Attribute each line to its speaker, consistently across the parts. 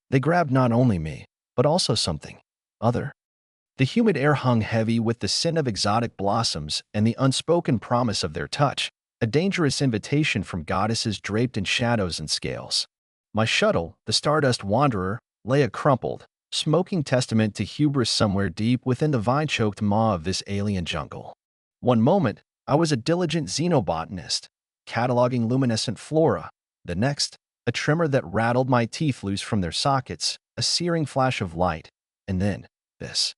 Speaker 1: They grabbed not only me, but also something other. The humid air hung heavy with the scent of exotic blossoms and the unspoken promise of their touch, a dangerous invitation from goddesses draped in shadows and scales. My shuttle, the Stardust Wanderer, lay a crumpled, smoking testament to hubris somewhere deep within the vine-choked maw of this alien jungle. One moment, I was a diligent xenobotanist, cataloging luminescent flora. The next, a tremor that rattled my teeth loose from their sockets, a searing flash of light. And then, this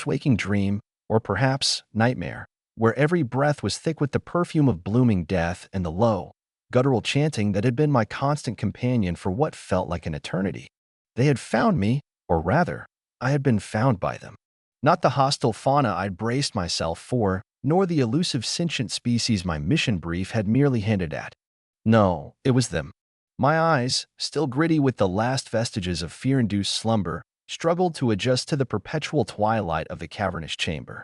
Speaker 1: waking dream, or perhaps nightmare, where every breath was thick with the perfume of blooming death and the low, guttural chanting that had been my constant companion for what felt like an eternity. They had found me, or rather, I had been found by them. Not the hostile fauna I'd braced myself for, nor the elusive sentient species my mission brief had merely hinted at. No, it was them. My eyes, still gritty with the last vestiges of fear-induced slumber, struggled to adjust to the perpetual twilight of the cavernous chamber.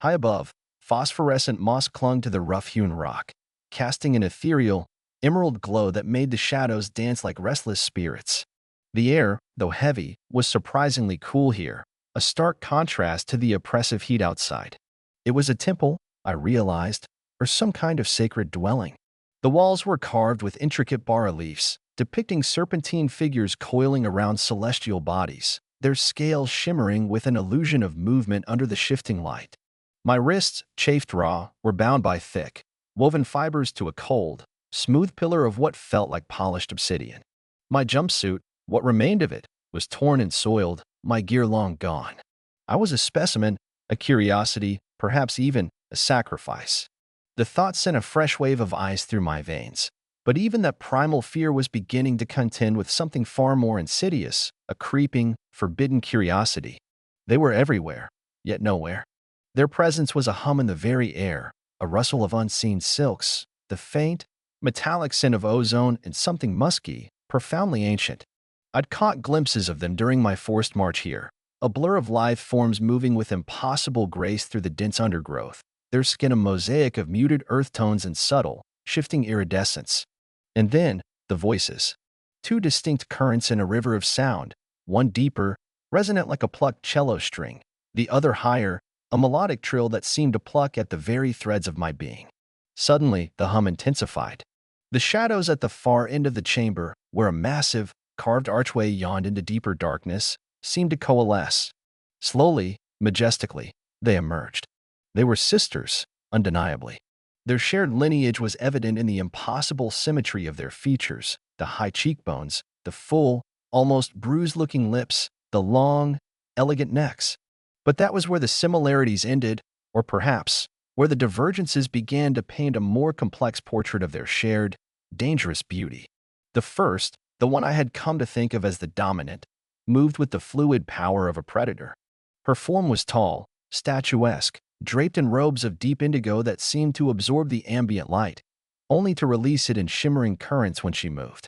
Speaker 1: High above, phosphorescent moss clung to the rough-hewn rock, casting an ethereal, emerald glow that made the shadows dance like restless spirits. The air, though heavy, was surprisingly cool here, a stark contrast to the oppressive heat outside. It was a temple, I realized, or some kind of sacred dwelling. The walls were carved with intricate bas-reliefs, depicting serpentine figures coiling around celestial bodies, their scales shimmering with an illusion of movement under the shifting light. My wrists, chafed raw, were bound by thick, woven fibers to a cold, smooth pillar of what felt like polished obsidian. My jumpsuit, what remained of it, was torn and soiled, my gear long gone. I was a specimen, a curiosity, perhaps even a sacrifice. The thought sent a fresh wave of ice through my veins. But even that primal fear was beginning to contend with something far more insidious, a creeping, forbidden curiosity. They were everywhere, yet nowhere. Their presence was a hum in the very air, a rustle of unseen silks, the faint, metallic scent of ozone, and something musky, profoundly ancient. I'd caught glimpses of them during my forced march here, a blur of lithe forms moving with impossible grace through the dense undergrowth, their skin a mosaic of muted earth tones and subtle, shifting iridescence. And then, the voices. Two distinct currents in a river of sound, one deeper, resonant like a plucked cello string, the other higher, a melodic trill that seemed to pluck at the very threads of my being. Suddenly, the hum intensified. The shadows at the far end of the chamber, where a massive, carved archway yawned into deeper darkness, seemed to coalesce. Slowly, majestically, they emerged. They were sisters, undeniably. Their shared lineage was evident in the impossible symmetry of their features, the high cheekbones, the full, almost bruised-looking lips, the long, elegant necks. But that was where the similarities ended, or perhaps where the divergences began to paint a more complex portrait of their shared, dangerous beauty. The first, the one I had come to think of as the dominant, moved with the fluid power of a predator. Her form was tall, statuesque, draped in robes of deep indigo that seemed to absorb the ambient light, only to release it in shimmering currents when she moved.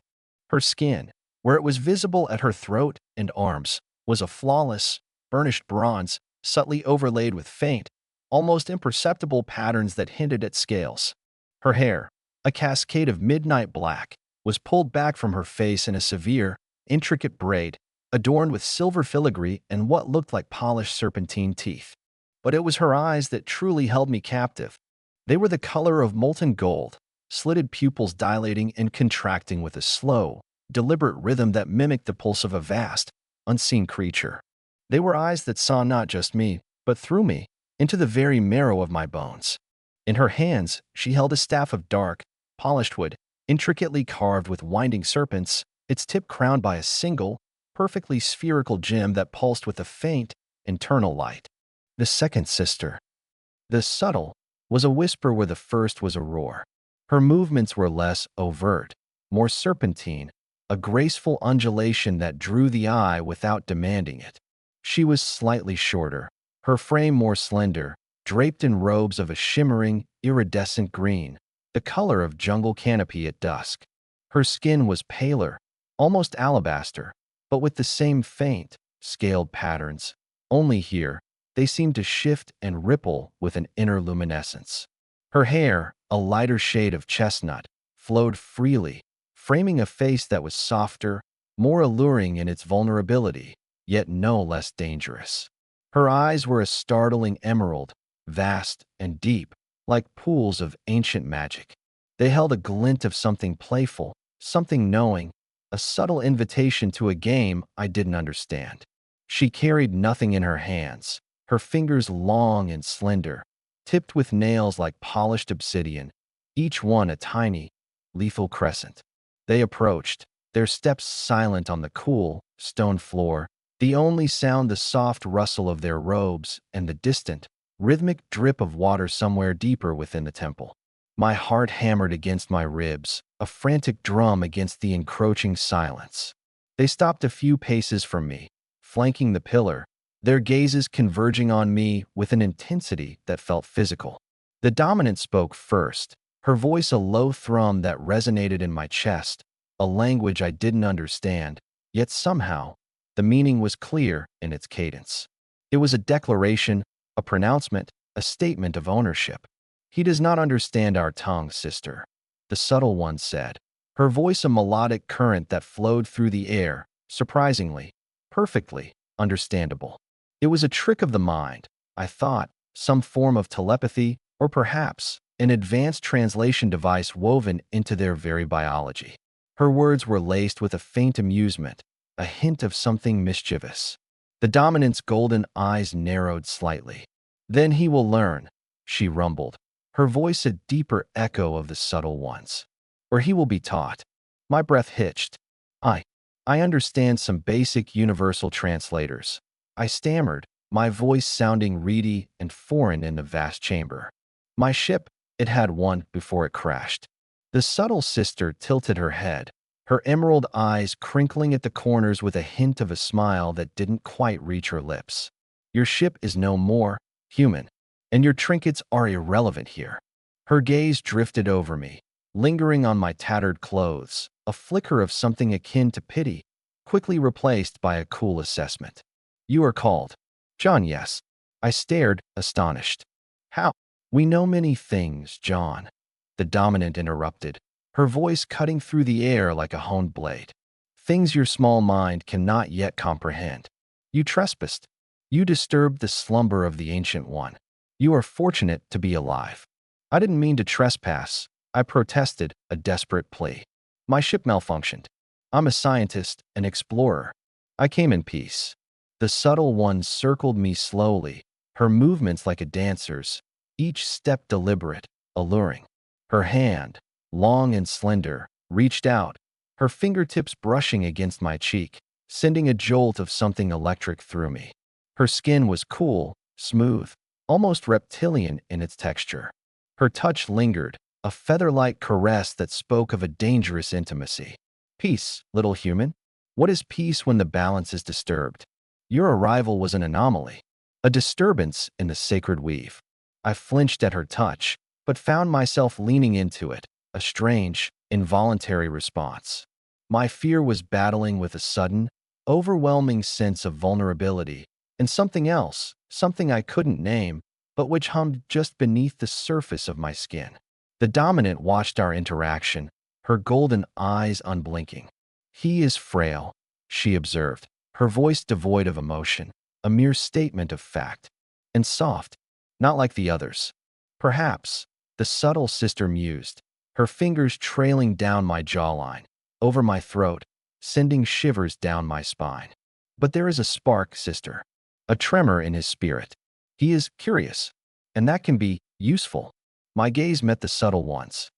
Speaker 1: Her skin, where it was visible at her throat and arms, was a flawless, burnished bronze, subtly overlaid with faint, almost imperceptible patterns that hinted at scales. Her hair, a cascade of midnight black, was pulled back from her face in a severe, intricate braid, adorned with silver filigree and what looked like polished serpentine teeth. But it was her eyes that truly held me captive. They were the color of molten gold, slitted pupils dilating and contracting with a slow, deliberate rhythm that mimicked the pulse of a vast, unseen creature. They were eyes that saw not just me, but through me, into the very marrow of my bones. In her hands, she held a staff of dark, polished wood, intricately carved with winding serpents, its tip crowned by a single, perfectly spherical gem that pulsed with a faint, internal light. The second sister. The subtle was a whisper where the first was a roar. Her movements were less overt, more serpentine, a graceful undulation that drew the eye without demanding it. She was slightly shorter, her frame more slender, draped in robes of a shimmering, iridescent green, the color of jungle canopy at dusk. Her skin was paler, almost alabaster, but with the same faint, scaled patterns. Only here, they seemed to shift and ripple with an inner luminescence. Her hair, a lighter shade of chestnut, flowed freely, framing a face that was softer, more alluring in its vulnerability, yet no less dangerous. Her eyes were a startling emerald, vast and deep, like pools of ancient magic. They held a glint of something playful, something knowing, a subtle invitation to a game I didn't understand. She carried nothing in her hands, her fingers long and slender, tipped with nails like polished obsidian, each one a tiny, lethal crescent. They approached, their steps silent on the cool, stone floor, the only sound the soft rustle of their robes and the distant, rhythmic drip of water somewhere deeper within the temple. My heart hammered against my ribs, a frantic drum against the encroaching silence. They stopped a few paces from me, flanking the pillar, their gazes converging on me with an intensity that felt physical. The dominant spoke first, her voice a low thrum that resonated in my chest, a language I didn't understand, yet somehow, the meaning was clear in its cadence. It was a declaration, a pronouncement, a statement of ownership. "He does not understand our tongue, sister," the subtle one said, her voice a melodic current that flowed through the air, surprisingly, perfectly understandable. It was a trick of the mind, I thought, some form of telepathy, or perhaps an advanced translation device woven into their very biology. Her words were laced with a faint amusement, a hint of something mischievous. The dominant's golden eyes narrowed slightly. "Then he will learn," she rumbled, her voice a deeper echo of the subtle one's. "Or he will be taught." My breath hitched. I, I understand some basic universal translators," I stammered, my voice sounding reedy and foreign in the vast chamber. "My ship, it had one before it crashed." The subtle sister tilted her head, her emerald eyes crinkling at the corners with a hint of a smile that didn't quite reach her lips. "Your ship is no more human, and your trinkets are irrelevant here." Her gaze drifted over me, lingering on my tattered clothes, a flicker of something akin to pity, quickly replaced by a cool assessment. "You are called John, yes." I stared, astonished. "How?" "We know many things, John," the dominant interrupted, her voice cutting through the air like a honed blade. "Things your small mind cannot yet comprehend. You trespassed. You disturbed the slumber of the Ancient One. You are fortunate to be alive." "I didn't mean to trespass," I protested, a desperate plea. "My ship malfunctioned. I'm a scientist, an explorer. I came in peace." The subtle one circled me slowly, her movements like a dancer's, each step deliberate, alluring. Her hand, long and slender, reached out, her fingertips brushing against my cheek, sending a jolt of something electric through me. Her skin was cool, smooth, almost reptilian in its texture. Her touch lingered, a feather-like caress that spoke of a dangerous intimacy. "Peace, little human? What is peace when the balance is disturbed?" Your arrival was an anomaly, a disturbance in the sacred weave. I flinched at her touch, but found myself leaning into it, a strange, involuntary response. My fear was battling with a sudden, overwhelming sense of vulnerability, and something else, something I couldn't name, but which hummed just beneath the surface of my skin. The dominant watched our interaction, her golden eyes unblinking. "He is frail," she observed, her voice devoid of emotion, a mere statement of fact. "And soft, not like the others." "Perhaps," the subtle sister mused, her fingers trailing down my jawline, over my throat, sending shivers down my spine. "But there is a spark, sister, a tremor in his spirit. He is curious, and that can be useful." My gaze met the subtle one's.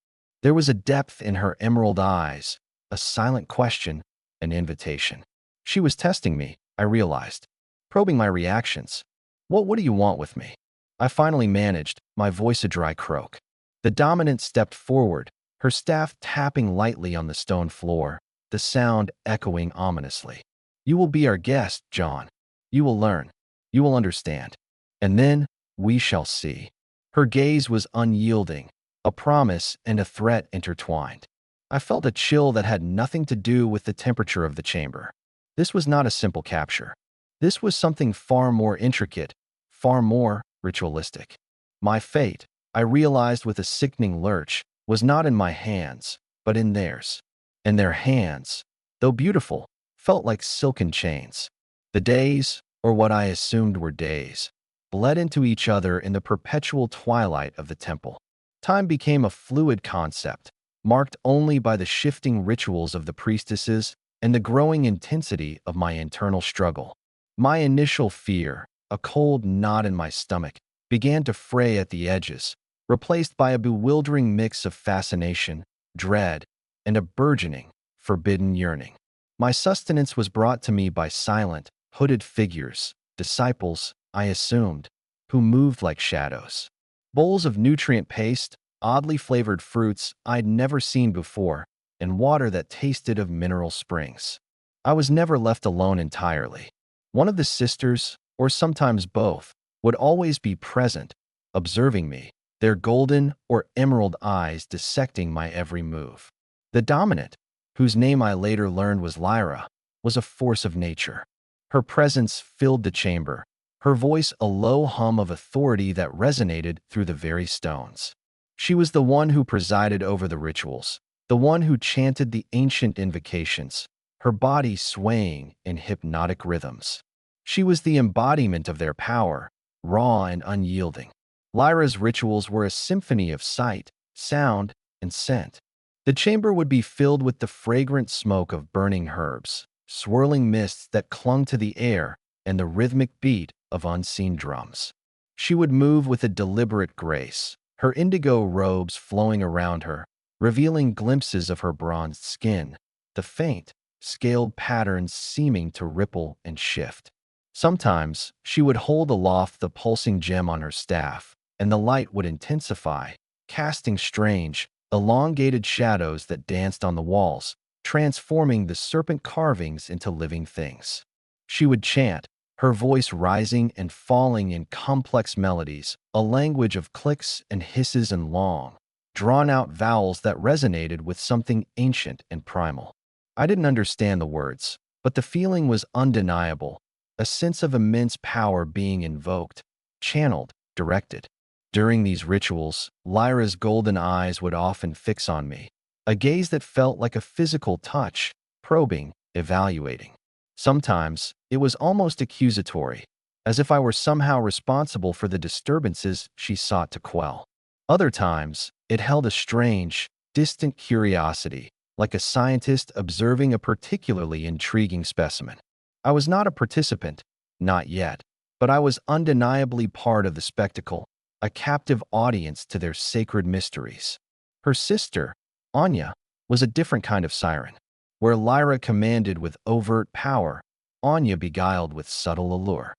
Speaker 1: There was a depth in her emerald eyes, a silent question, an invitation. She was testing me, I realized, probing my reactions. What do you want with me?" I finally managed, my voice a dry croak. The dominant stepped forward, her staff tapping lightly on the stone floor, the sound echoing ominously. "You will be our guest, John. You will learn. You will understand. And then we shall see." Her gaze was unyielding, a promise and a threat intertwined. I felt a chill that had nothing to do with the temperature of the chamber. This was not a simple capture. This was something far more intricate, far more ritualistic. My fate, I realized with a sickening lurch, was not in my hands, but in theirs. And their hands, though beautiful, felt like silken chains. The days, or what I assumed were days, bled into each other in the perpetual twilight of the temple. Time became a fluid concept, marked only by the shifting rituals of the priestesses and the growing intensity of my internal struggle. My initial fear, a cold knot in my stomach, began to fray at the edges, replaced by a bewildering mix of fascination, dread, and a burgeoning, forbidden yearning. My sustenance was brought to me by silent, hooded figures, disciples, I assumed, who moved like shadows. Bowls of nutrient paste, oddly flavored fruits I'd never seen before, and water that tasted of mineral springs. I was never left alone entirely. One of the sisters, or sometimes both, would always be present, observing me, their golden or emerald eyes dissecting my every move. The dominant, whose name I later learned was Lyra, was a force of nature. Her presence filled the chamber, her voice a low hum of authority that resonated through the very stones. She was the one who presided over the rituals, the one who chanted the ancient invocations, her body swaying in hypnotic rhythms. She was the embodiment of their power, raw and unyielding. Lyra's rituals were a symphony of sight, sound, and scent. The chamber would be filled with the fragrant smoke of burning herbs, swirling mists that clung to the air, and the rhythmic beat of unseen drums. She would move with a deliberate grace, her indigo robes flowing around her, revealing glimpses of her bronzed skin, the faint, scaled patterns seeming to ripple and shift. Sometimes she would hold aloft the pulsing gem on her staff, and the light would intensify, casting strange, elongated shadows that danced on the walls, transforming the serpent carvings into living things. She would chant, her voice rising and falling in complex melodies, a language of clicks and hisses and long, drawn-out vowels that resonated with something ancient and primal. I didn't understand the words, but the feeling was undeniable, a sense of immense power being invoked, channeled, directed. During these rituals, Lyra's golden eyes would often fix on me, a gaze that felt like a physical touch, probing, evaluating. Sometimes, it was almost accusatory, as if I were somehow responsible for the disturbances she sought to quell. Other times, it held a strange, distant curiosity, like a scientist observing a particularly intriguing specimen. I was not a participant, not yet, but I was undeniably part of the spectacle, a captive audience to their sacred mysteries. Her sister, Anya, was a different kind of siren. Where Lyra commanded with overt power, Anya beguiled with subtle allure.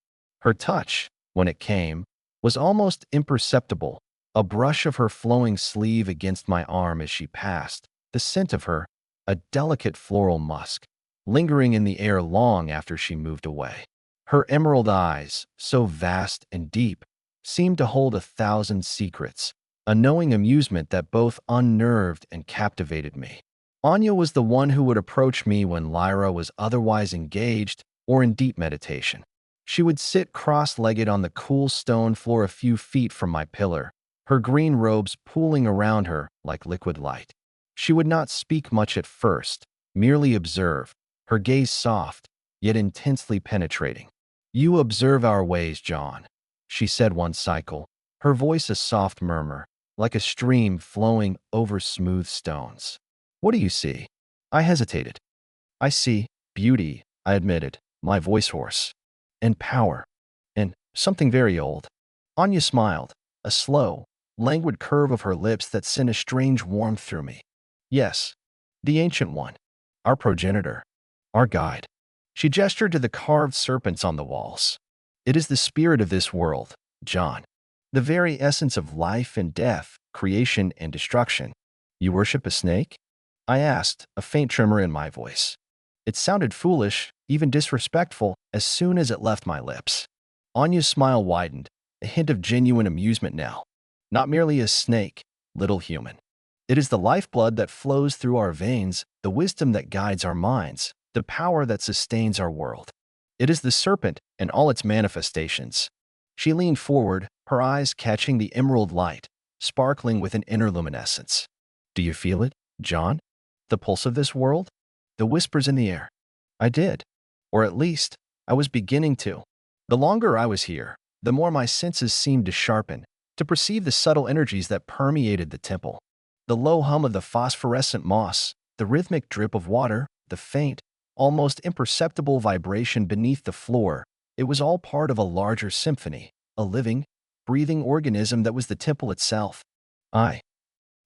Speaker 1: Her touch, when it came, was almost imperceptible, a brush of her flowing sleeve against my arm as she passed, the scent of her, a delicate floral musk, lingering in the air long after she moved away. Her emerald eyes, so vast and deep, seemed to hold 1,000 secrets, a knowing amusement that both unnerved and captivated me. Anya was the one who would approach me when Lyra was otherwise engaged or in deep meditation. She would sit cross-legged on the cool stone floor a few feet from my pillar, her green robes pooling around her like liquid light. She would not speak much at first, merely observe, her gaze soft, yet intensely penetrating. "You observe our ways, John," she said one cycle, her voice a soft murmur, like a stream flowing over smooth stones. "What do you see?" I hesitated. "I see beauty," I admitted, my voice hoarse, "and power, and something very old." Anya smiled, a slow, languid curve of her lips that sent a strange warmth through me. "Yes, the Ancient One, our progenitor, our guide." She gestured to the carved serpents on the walls. "It is the spirit of this world, John, the very essence of life and death, creation and destruction." "You worship a snake?" I asked, a faint tremor in my voice. It sounded foolish, even disrespectful, as soon as it left my lips. Anya's smile widened, a hint of genuine amusement now. "Not merely a snake, little human. It is the lifeblood that flows through our veins, the wisdom that guides our minds, the power that sustains our world. It is the serpent and all its manifestations." She leaned forward, her eyes catching the emerald light, sparkling with an inner luminescence. "Do you feel it, John? The pulse of this world? The whispers in the air? I did. Or at least, I was beginning to. The longer I was here, the more my senses seemed to sharpen, to perceive the subtle energies that permeated the temple. The low hum of the phosphorescent moss, the rhythmic drip of water, the faint, almost imperceptible vibration beneath the floor, it was all part of a larger symphony, a living, breathing organism that was the temple itself. I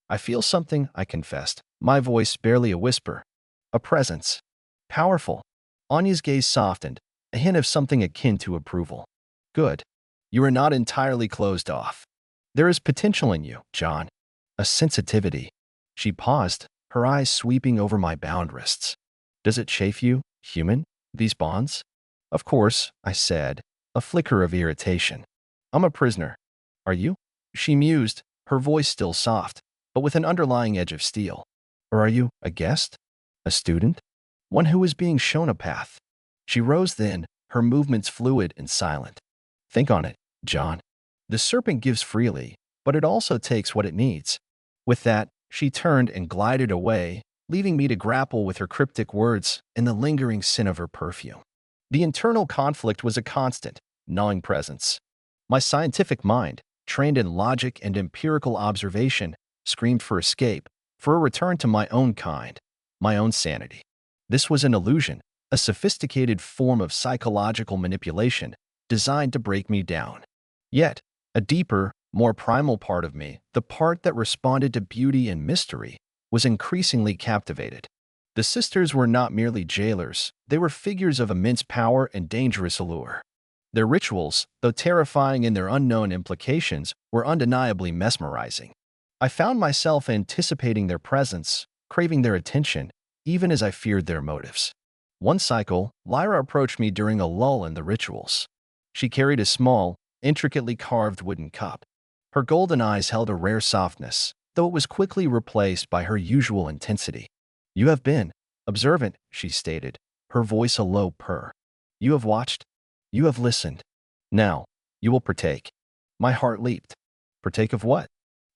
Speaker 1: I feel something, I confessed, my voice barely a whisper. A presence. Powerful. Anya's gaze softened, a hint of something akin to approval. Good. You are not entirely closed off. There is potential in you, John. A sensitivity. She paused, her eyes sweeping over my bound wrists. Does it chafe you, human, these bonds? Of course, I said, a flicker of irritation. I'm a prisoner. Are you? She mused, her voice still soft, but with an underlying edge of steel. Or are you a guest? A student? One who is being shown a path. She rose then, her movements fluid and silent. Think on it, John. The serpent gives freely, but it also takes what it needs. With that, she turned and glided away, leaving me to grapple with her cryptic words and the lingering scent of her perfume. The internal conflict was a constant, gnawing presence. My scientific mind, trained in logic and empirical observation, screamed for escape, for a return to my own kind, my own sanity. This was an illusion, a sophisticated form of psychological manipulation designed to break me down. Yet, a deeper, more primal part of me, the part that responded to beauty and mystery, was increasingly captivated. The sisters were not merely jailers, they were figures of immense power and dangerous allure. Their rituals, though terrifying in their unknown implications, were undeniably mesmerizing. I found myself anticipating their presence, craving their attention, even as I feared their motives. One cycle, Lyra approached me during a lull in the rituals. She carried a small, intricately carved wooden cup. Her golden eyes held a rare softness, though it was quickly replaced by her usual intensity. You have been observant, she stated, her voice a low purr. You have watched. You have listened. Now, you will partake. My heart leaped. Partake of what?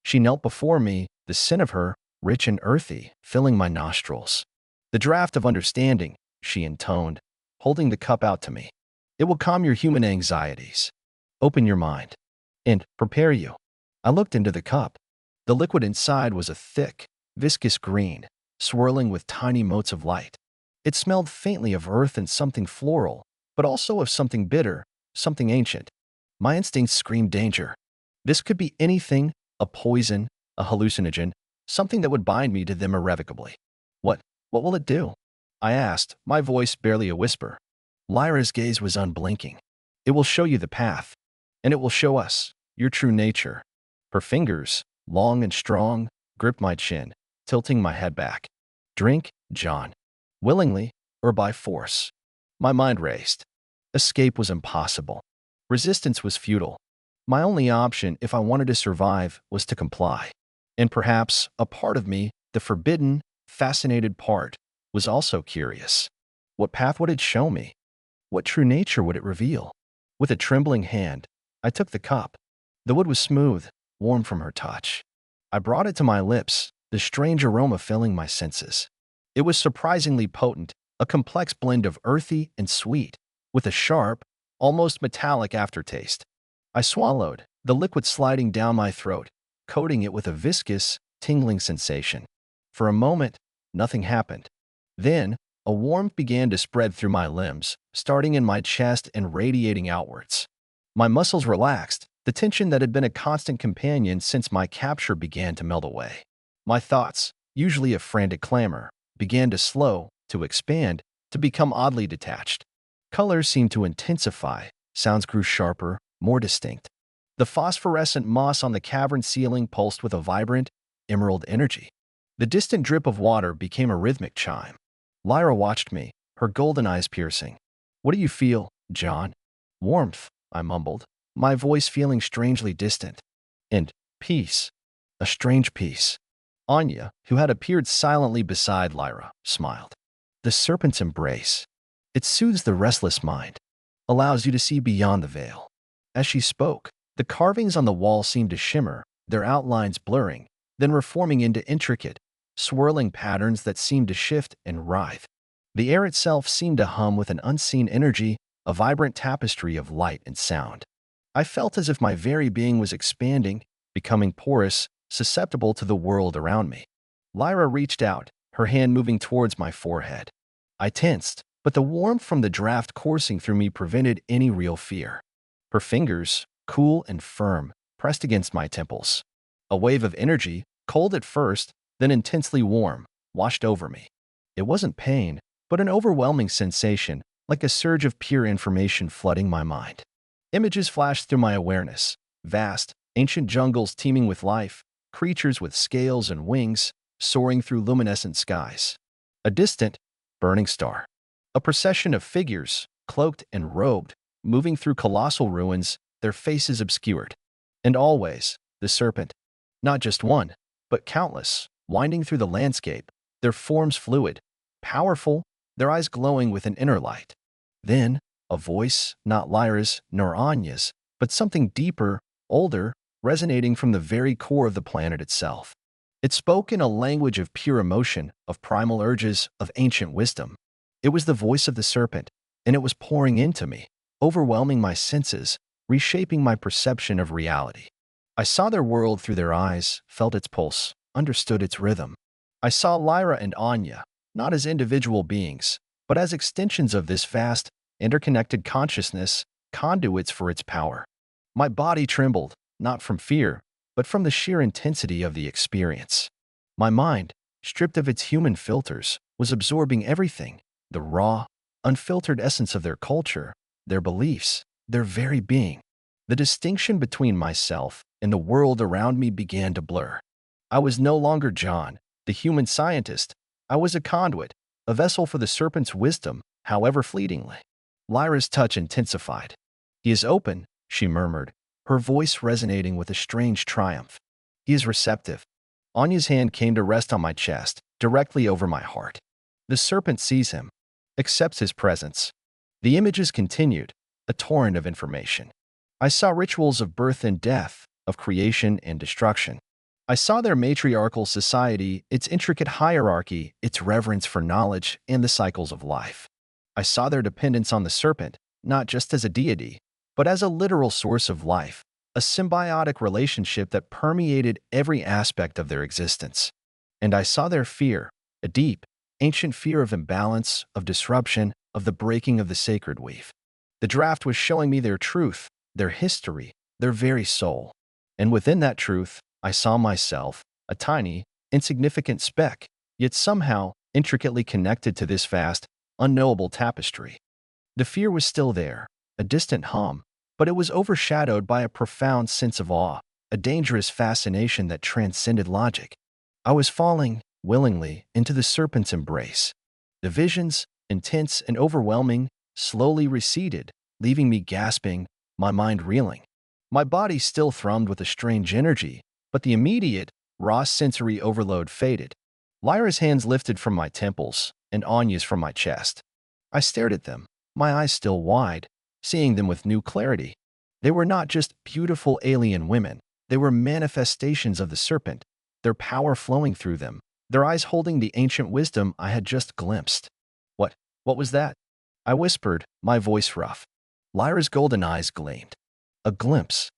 Speaker 1: She knelt before me, the scent of her, rich and earthy, filling my nostrils. The draught of understanding, she intoned, holding the cup out to me. It will calm your human anxieties. Open your mind. And prepare you. I looked into the cup. The liquid inside was a thick, viscous green, swirling with tiny motes of light. It smelled faintly of earth and something floral, but also of something bitter, something ancient. My instincts screamed danger. This could be anything, a poison, a hallucinogen, something that would bind me to them irrevocably. What will it do? I asked, my voice barely a whisper. Lyra's gaze was unblinking. It will show you the path, and it will show us your true nature. Her fingers, long and strong, gripped my chin, tilting my head back. Drink, John. Willingly, or by force. My mind raced. Escape was impossible. Resistance was futile. My only option, if I wanted to survive, was to comply. And perhaps a part of me, the forbidden, fascinated part, was also curious. What path would it show me? What true nature would it reveal? With a trembling hand, I took the cup. The wood was smooth, warm from her touch. I brought it to my lips, the strange aroma filling my senses. It was surprisingly potent, a complex blend of earthy and sweet, with a sharp, almost metallic aftertaste. I swallowed, the liquid sliding down my throat, coating it with a viscous, tingling sensation. For a moment, nothing happened. Then, a warmth began to spread through my limbs, starting in my chest and radiating outwards. My muscles relaxed, the tension that had been a constant companion since my capture began to melt away. My thoughts, usually a frantic clamor, began to slow, to expand, to become oddly detached. Colors seemed to intensify, sounds grew sharper, more distinct. The phosphorescent moss on the cavern ceiling pulsed with a vibrant, emerald energy. The distant drip of water became a rhythmic chime. Lyra watched me, her golden eyes piercing. What do you feel, John? Warmth, I mumbled, my voice feeling strangely distant. And peace. A strange peace. Anya, who had appeared silently beside Lyra, smiled. The serpent's embrace. It soothes the restless mind, allows you to see beyond the veil. As she spoke, the carvings on the wall seemed to shimmer, their outlines blurring, then reforming into intricate, swirling patterns that seemed to shift and writhe. The air itself seemed to hum with an unseen energy, a vibrant tapestry of light and sound. I felt as if my very being was expanding, becoming porous, susceptible to the world around me. Lyra reached out, her hand moving towards my forehead. I tensed, but the warmth from the draft coursing through me prevented any real fear. Her fingers, cool and firm, pressed against my temples. A wave of energy, cold at first, then intensely warm, washed over me. It wasn't pain, but an overwhelming sensation, like a surge of pure information flooding my mind. Images flashed through my awareness, vast, ancient jungles teeming with life, creatures with scales and wings, soaring through luminescent skies. A distant, burning star. A procession of figures, cloaked and robed, moving through colossal ruins, their faces obscured. And always, the serpent. Not just one, but countless, winding through the landscape, their forms fluid, powerful, their eyes glowing with an inner light. Then, a voice, not Lyra's nor Anya's, but something deeper, older, resonating from the very core of the planet itself. It spoke in a language of pure emotion, of primal urges, of ancient wisdom. It was the voice of the serpent, and it was pouring into me, overwhelming my senses, reshaping my perception of reality. I saw their world through their eyes, felt its pulse, understood its rhythm. I saw Lyra and Anya, not as individual beings, but as extensions of this vast, interconnected consciousness, conduits for its power. My body trembled, not from fear, but from the sheer intensity of the experience. My mind, stripped of its human filters, was absorbing everything, the raw, unfiltered essence of their culture, their beliefs, their very being. The distinction between myself and the world around me began to blur. I was no longer John, the human scientist. I was a conduit, a vessel for the serpent's wisdom, however fleetingly. Lyra's touch intensified. "He is open," she murmured, her voice resonating with a strange triumph. "He is receptive." Anya's hand came to rest on my chest, directly over my heart. "The serpent sees him, accepts his presence." The images continued, a torrent of information. I saw rituals of birth and death, of creation and destruction. I saw their matriarchal society, its intricate hierarchy, its reverence for knowledge, and the cycles of life. I saw their dependence on the serpent, not just as a deity, but as a literal source of life, a symbiotic relationship that permeated every aspect of their existence. And I saw their fear, a deep, ancient fear of imbalance, of disruption, of the breaking of the sacred weave. The draft was showing me their truth, their history, their very soul. And within that truth, I saw myself, a tiny, insignificant speck, yet somehow intricately connected to this vast, unknowable tapestry. The fear was still there, a distant hum, but it was overshadowed by a profound sense of awe, a dangerous fascination that transcended logic. I was falling, willingly, into the serpent's embrace. The visions, intense and overwhelming, slowly receded, leaving me gasping, my mind reeling. My body still thrummed with a strange energy, but the immediate, raw sensory overload faded. Lyra's hands lifted from my temples, and Anya's from my chest. I stared at them, my eyes still wide, seeing them with new clarity. They were not just beautiful alien women. They were manifestations of the serpent, their power flowing through them, their eyes holding the ancient wisdom I had just glimpsed. What was that?" I whispered, my voice rough. Lyra's golden eyes gleamed. "A glimpse.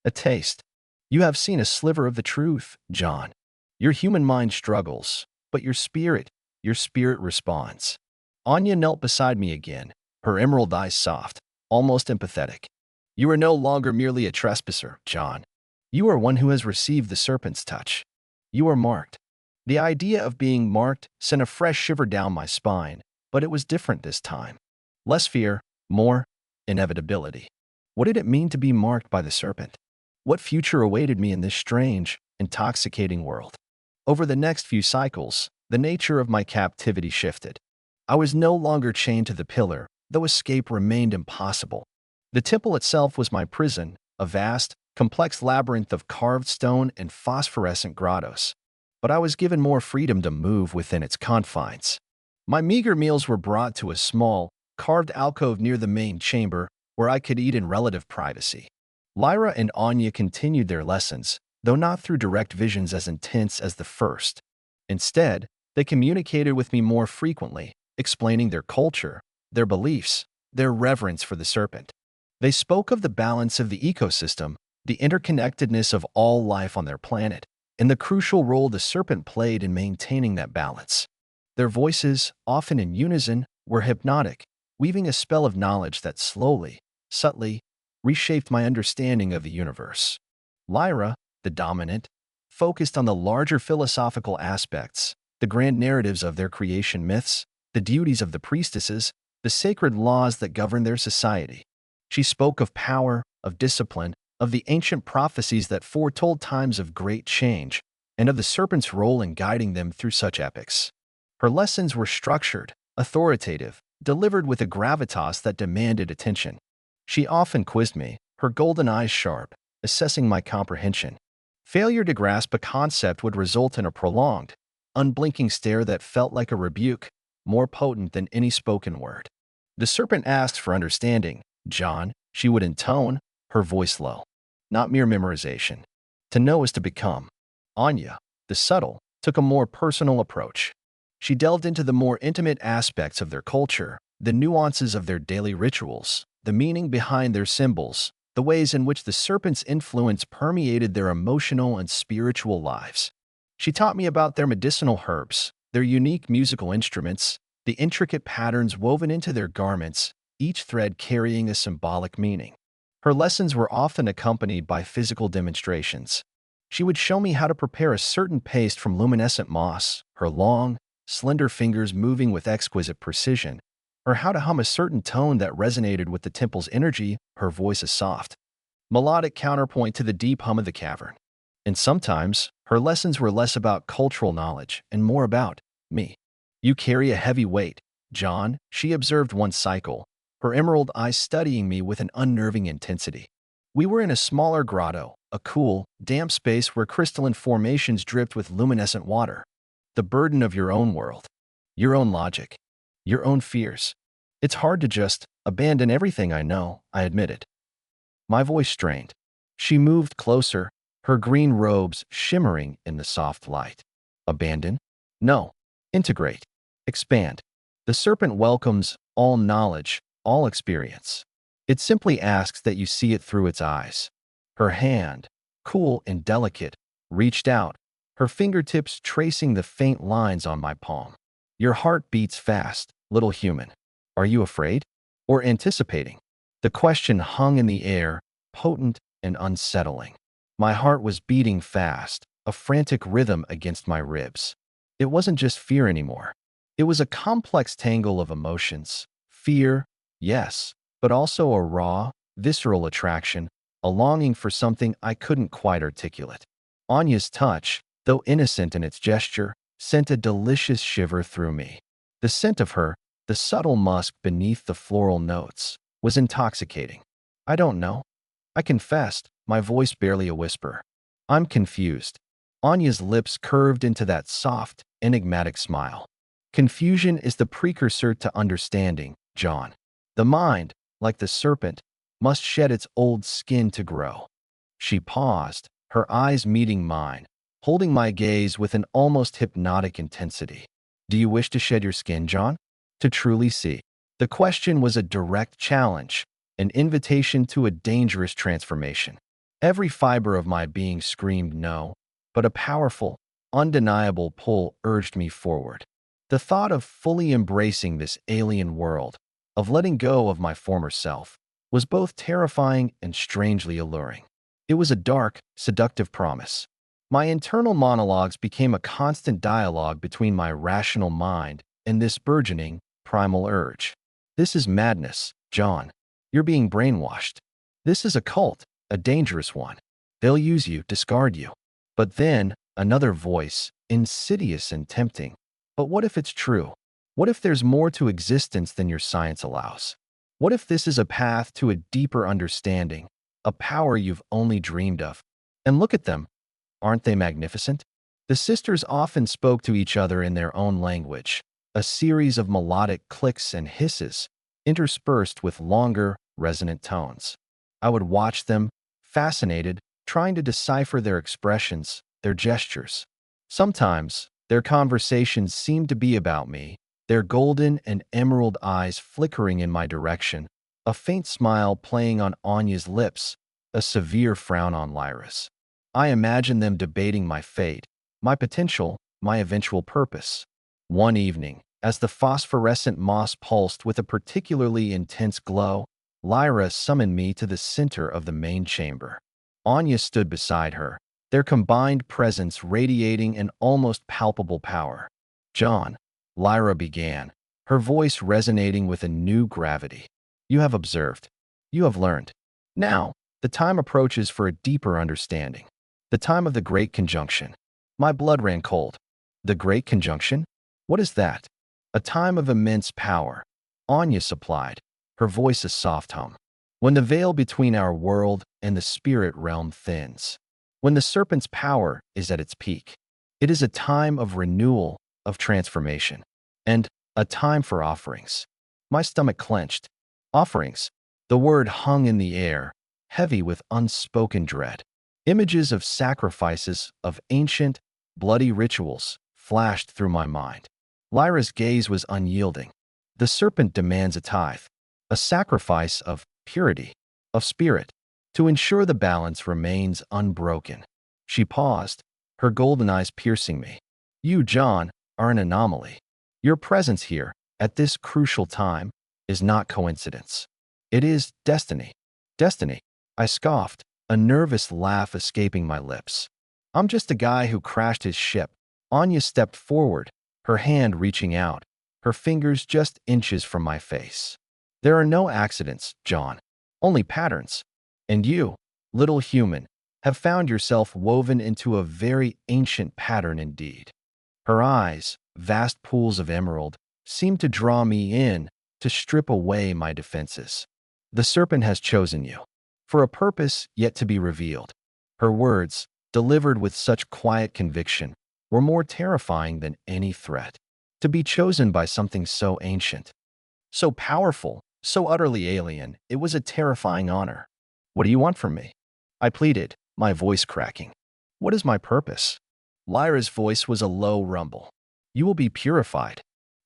Speaker 1: A taste. You have seen a sliver of the truth, John. Your human mind struggles, but your spirit responds." Anya knelt beside me again, her emerald eyes soft, almost empathetic. "You are no longer merely a trespasser, John. You are one who has received the serpent's touch. You are marked." The idea of being marked sent a fresh shiver down my spine, but it was different this time. Less fear, more inevitability. What did it mean to be marked by the serpent? What future awaited me in this strange, intoxicating world? Over the next few cycles, the nature of my captivity shifted. I was no longer chained to the pillar, though escape remained impossible. The temple itself was my prison, a vast, complex labyrinth of carved stone and phosphorescent grottos. But I was given more freedom to move within its confines. My meager meals were brought to a small, carved alcove near the main chamber, where I could eat in relative privacy. Lyra and Anya continued their lessons, though not through direct visions as intense as the first. Instead, they communicated with me more frequently, explaining their culture, their beliefs, their reverence for the serpent. They spoke of the balance of the ecosystem, the interconnectedness of all life on their planet, and the crucial role the serpent played in maintaining that balance. Their voices, often in unison, were hypnotic, weaving a spell of knowledge that slowly, subtly, reshaped my understanding of the universe. Lyra, the dominant, focused on the larger philosophical aspects, the grand narratives of their creation myths, the duties of the priestesses, the sacred laws that govern their society. She spoke of power, of discipline, of the ancient prophecies that foretold times of great change, and of the serpent's role in guiding them through such epochs. Her lessons were structured, authoritative, delivered with a gravitas that demanded attention. She often quizzed me, her golden eyes sharp, assessing my comprehension. Failure to grasp a concept would result in a prolonged, unblinking stare that felt like a rebuke, more potent than any spoken word. The serpent asked for understanding. John, she would intone, her voice low. Not mere memorization. To know is to become. Anya, the subtle, took a more personal approach. She delved into the more intimate aspects of their culture, the nuances of their daily rituals, the meaning behind their symbols, the ways in which the serpent's influence permeated their emotional and spiritual lives. She taught me about their medicinal herbs, their unique musical instruments, the intricate patterns woven into their garments, each thread carrying a symbolic meaning. Her lessons were often accompanied by physical demonstrations. She would show me how to prepare a certain paste from luminescent moss, her long, slender fingers moving with exquisite precision, or how to hum a certain tone that resonated with the temple's energy, her voice a soft, melodic counterpoint to the deep hum of the cavern. And sometimes, her lessons were less about cultural knowledge and more about me. You carry a heavy weight, John, she observed one cycle, her emerald eyes studying me with an unnerving intensity. We were in a smaller grotto, a cool, damp space where crystalline formations dripped with luminescent water. The burden of your own world, your own logic, your own fears. It's hard to just abandon everything I know, I admitted. My voice strained. She moved closer, her green robes shimmering in the soft light. Abandon? No. Integrate. Expand. The serpent welcomes all knowledge, all experience. It simply asks that you see it through its eyes. Her hand, cool and delicate, reached out, her fingertips tracing the faint lines on my palm. Your heart beats fast, little human. Are you afraid? Or anticipating? The question hung in the air, potent and unsettling. My heart was beating fast, a frantic rhythm against my ribs. It wasn't just fear anymore. It was a complex tangle of emotions. Fear, yes, but also a raw, visceral attraction, a longing for something I couldn't quite articulate. Anya's touch, though innocent in its gesture, sent a delicious shiver through me. The scent of her, the subtle musk beneath the floral notes, was intoxicating. I don't know. I confessed, my voice barely a whisper. I'm confused. Anya's lips curved into that soft, enigmatic smile. Confusion is the precursor to understanding, John. The mind, like the serpent, must shed its old skin to grow. She paused, her eyes meeting mine, holding my gaze with an almost hypnotic intensity. Do you wish to shed your skin, John? To truly see? The question was a direct challenge, an invitation to a dangerous transformation. Every fiber of my being screamed no, but a powerful, undeniable pull urged me forward. The thought of fully embracing this alien world, of letting go of my former self, was both terrifying and strangely alluring. It was a dark, seductive promise. My internal monologues became a constant dialogue between my rational mind and this burgeoning, primal urge. This is madness, John. You're being brainwashed. This is a cult, a dangerous one. They'll use you, discard you. But then, another voice, insidious and tempting. But what if it's true? What if there's more to existence than your science allows? What if this is a path to a deeper understanding, a power you've only dreamed of? And look at them. Aren't they magnificent? The sisters often spoke to each other in their own language, a series of melodic clicks and hisses, interspersed with longer, resonant tones. I would watch them, fascinated, trying to decipher their expressions, their gestures. Sometimes, their conversations seemed to be about me, their golden and emerald eyes flickering in my direction, a faint smile playing on Anya's lips, a severe frown on Lyra's. I imagine them debating my fate, my potential, my eventual purpose. One evening, as the phosphorescent moss pulsed with a particularly intense glow, Lyra summoned me to the center of the main chamber. Anya stood beside her, their combined presence radiating an almost palpable power. "John," Lyra began, her voice resonating with a new gravity. "You have observed. You have learned. Now, the time approaches for a deeper understanding. The time of the Great Conjunction." My blood ran cold. The Great Conjunction? What is that? "A time of immense power," Anya supplied, her voice a soft hum. "When the veil between our world and the spirit realm thins. When the serpent's power is at its peak. It is a time of renewal, of transformation. And a time for offerings." My stomach clenched. Offerings. The word hung in the air, heavy with unspoken dread. Images of sacrifices, of ancient, bloody rituals, flashed through my mind. Lyra's gaze was unyielding. "The serpent demands a tithe, a sacrifice of purity, of spirit, to ensure the balance remains unbroken." She paused, her golden eyes piercing me. "You, John, are an anomaly. Your presence here, at this crucial time, is not coincidence. It is destiny." "Destiny?" I scoffed, a nervous laugh escaping my lips. "I'm just a guy who crashed his ship." Anya stepped forward, her hand reaching out, her fingers just inches from my face. "There are no accidents, John, only patterns. And you, little human, have found yourself woven into a very ancient pattern indeed." Her eyes, vast pools of emerald, seemed to draw me in, to strip away my defenses. "The serpent has chosen you, for a purpose yet to be revealed." Her words, delivered with such quiet conviction, were more terrifying than any threat. To be chosen by something so ancient, so powerful, so utterly alien, it was a terrifying honor. "What do you want from me?" I pleaded, my voice cracking. "What is my purpose?" Lyra's voice was a low rumble. "You will be purified.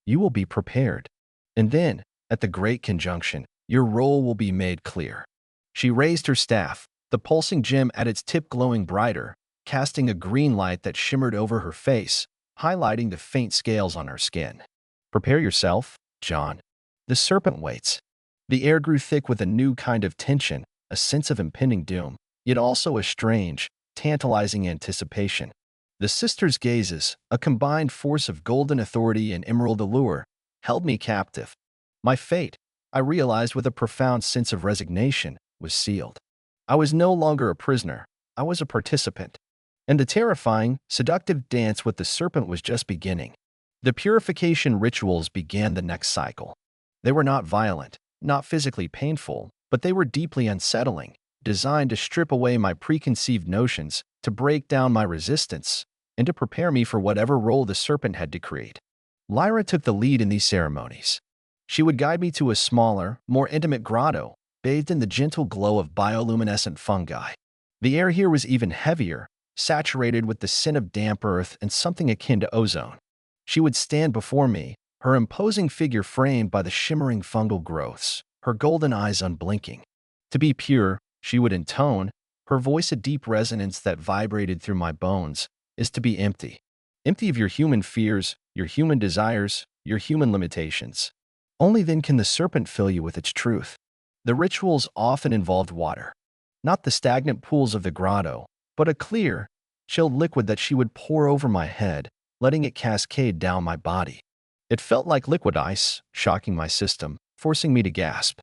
Speaker 1: You will be prepared. And then, at the Great Conjunction, your role will be made clear." She raised her staff, the pulsing gem at its tip glowing brighter, casting a green light that shimmered over her face, highlighting the faint scales on her skin. "Prepare yourself, John. The serpent waits." The air grew thick with a new kind of tension, a sense of impending doom, yet also a strange, tantalizing anticipation. The sisters' gazes, a combined force of golden authority and emerald allure, held me captive. My fate, I realized with a profound sense of resignation, was sealed. I was no longer a prisoner, I was a participant. And the terrifying, seductive dance with the serpent was just beginning. The purification rituals began the next cycle. They were not violent, not physically painful, but they were deeply unsettling, designed to strip away my preconceived notions, to break down my resistance, and to prepare me for whatever role the serpent had decreed. Lyra took the lead in these ceremonies. She would guide me to a smaller, more intimate grotto, bathed in the gentle glow of bioluminescent fungi. The air here was even heavier, saturated with the scent of damp earth and something akin to ozone. She would stand before me, her imposing figure framed by the shimmering fungal growths, her golden eyes unblinking. To be pure, she would intone, her voice a deep resonance that vibrated through my bones, is to be empty. Empty of your human fears, your human desires, your human limitations. Only then can the serpent fill you with its truth. The rituals often involved water. Not the stagnant pools of the grotto, but a clear, chilled liquid that she would pour over my head, letting it cascade down my body. It felt like liquid ice, shocking my system, forcing me to gasp.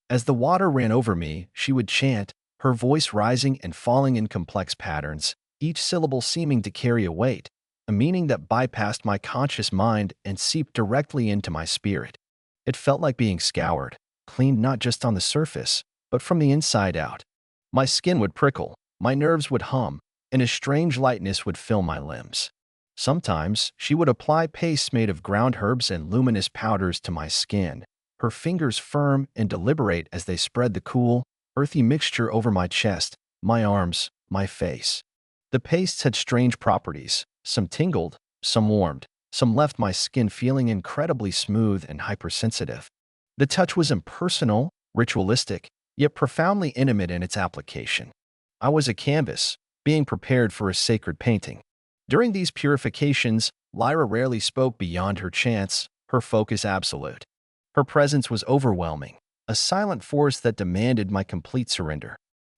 Speaker 1: As the water ran over me, she would chant, her voice rising and falling in complex patterns, each syllable seeming to carry a weight, a meaning that bypassed my conscious mind and seeped directly into my spirit. It felt like being scoured, cleaned not just on the surface, but from the inside out. My skin would prickle, my nerves would hum, and a strange lightness would fill my limbs. Sometimes she would apply pastes made of ground herbs and luminous powders to my skin, her fingers firm and deliberate as they spread the cool, earthy mixture over my chest, my arms, my face. The pastes had strange properties, some tingled, some warmed, Some left my skin feeling incredibly smooth and hypersensitive. The touch was impersonal, ritualistic, yet profoundly intimate in its application. I was a canvas, being prepared for a sacred painting. During these purifications, Lyra rarely spoke beyond her chants, her focus absolute. Her presence was overwhelming, a silent force that demanded my complete surrender.